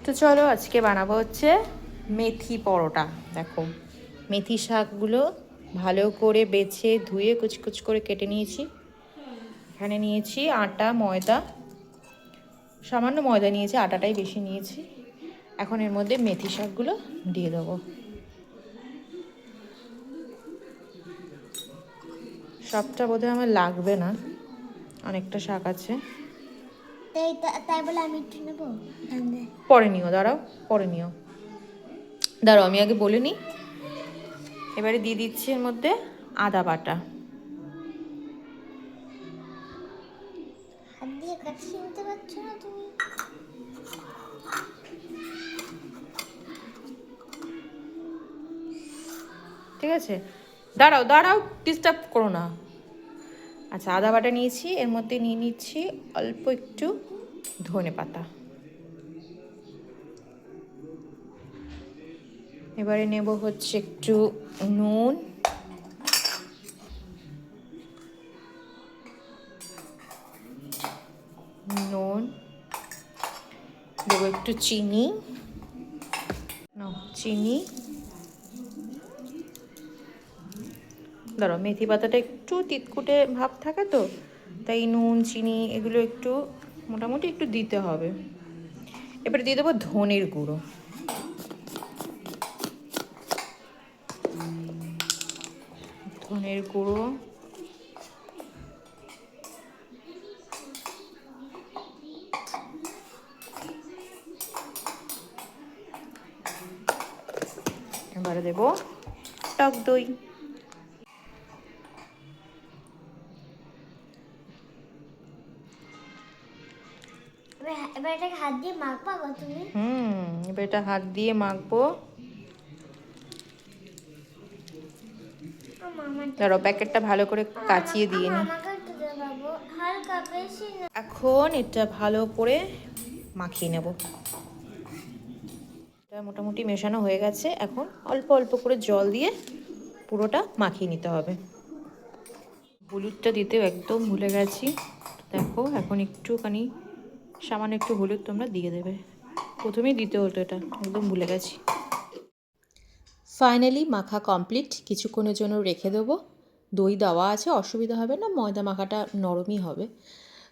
তো চলো আজকে বানাবো হচ্ছে মেথি পরোটা। দেখো মেথি শাকগুলো ভালো করে বেছে ধুয়ে কুচকুচ করে কেটে নিয়েছি। এখানে নিয়েছি আটা ময়দা, সামান্য ময়দা নিয়েছি, আটাটাই বেশি নিয়েছি। এখন এর মধ্যে মেথি শাকগুলো দিয়ে দেবো। সবটা বোধহয় আমার লাগবে না, অনেকটা শাক আছে। তাই বলে আমি একটু নেবো, পরে নিও, দাঁড়াও পরে নিও, দাঁড়াও আমি আগে বলে নিই। এবারে দিয়ে দিচ্ছি এর মধ্যে আদা বাটা। হাত দিয়ে কাটছি, নিতে পারছো না তুমি? ঠিক আছে, দাঁড়াও দাঁড়াও, ডিস্টার্ব করো না। আচ্ছা, আদা বাটা নিয়েছি, এর মধ্যে নিয়ে নিচ্ছি অল্প একটু ধনে পাতা। এবারে নেব হচ্ছে একটু নুন, দেবো একটু চিনি, চিনি। ধরো মেথি পাতাটা একটু তিতকুটে ভাব থাকে, তো তাই নুন চিনি এগুলো একটু মোটামুটি একটু দিতে হবে। এবারে দিয়ে দেবো ধনের গুঁড়ো, ধনের গুঁড়ো। এবারে দেবো টক দই। এবার এটাকে হাত দিয়ে মাখবা গো তুমি? এবার এটা হাত দিয়ে মাখবো। ধরো প্যাকেটটা ভালো করে কাচিয়ে দিয়ে নি। এখন এটা ভালো করে মাখিয়ে নেব। এটা মোটামুটি মেশানো হয়ে গেছে, এখন অল্প অল্প করে জল দিয়ে পুরোটা মাখিয়ে নিতে হবে। হলুদটা দিতেও একদম ভুলে গেছি, দেখো এখন একটুখানি সামান্য একটু হলুদ তোমরা দিয়ে দেবে, প্রথমেই দিতে হতো, এটা একদম ভুলে গেছি। ফাইনালি মাখা কমপ্লিট, কিছুক্ষণের জন্য রেখে দেবো। দই দেওয়া আছে, অসুবিধা হবে না, ময়দা মাখাটা নরমই হবে।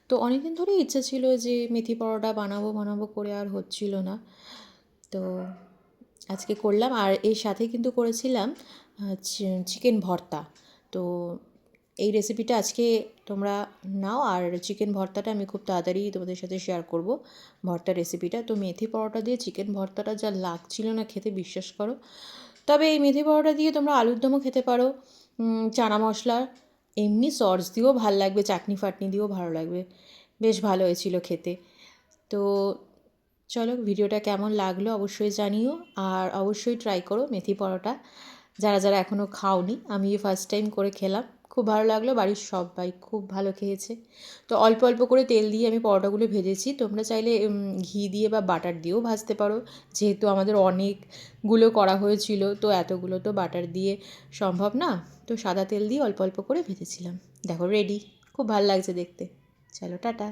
তো অনেকদিন ধরে ইচ্ছা ছিল যে মেথি পরোটা বানাবো বানাবো করে, আর হচ্ছিল না, তো আজকে করলাম। আর এর সাথে কিন্তু করেছিলাম চিকেন ভর্তা। তো এই রেসিপিটা আজকে তোমরা নাও, আর চিকেন ভর্তাটা আমি খুব তাড়াতাড়ি তোমাদের সাথে শেয়ার করব, ভর্তা রেসিপিটা। তো মেথি পরোটা দিয়ে চিকেন ভর্তাটা যা লাগছিল না খেতে, বিশ্বাস করো। তবে এই মেথি পরোটা দিয়ে তোমরা আলুর দমও খেতে পারো, চানা মশলা, এমনি সস দিয়েও ভালো লাগবে, চাটনি ফাটনি দিয়েও ভালো লাগবে, বেশ ভালো হয়েছিল খেতে। তো চলো, ভিডিওটা কেমন লাগলো অবশ্যই জানিও, আর অবশ্যই ট্রাই করো মেথি পরোটা, যারা যারা এখনও খাওনি। আমি ফার্স্ট টাইম করে খেলাম, খুব ভালো লাগলো, বাড়ির সবাই খুব ভালো খেয়েছে। তো অল্প অল্প করে তেল দিয়ে আমি পরোটাগুলো ভেজেছি, তোমরা চাইলে ঘি দিয়ে বা বাটার দিয়েও ভাজতে পারো, যেহেতু আমাদের অনেকগুলো করা হয়েছিল, তো এতগুলো তো বাটার দিয়ে সম্ভব না, তো সাদা তেল দিয়ে অল্প অল্প করে ভেজেছিলাম। দেখো রেডি, খুব ভালো লাগছে দেখতে। চলো টাটা।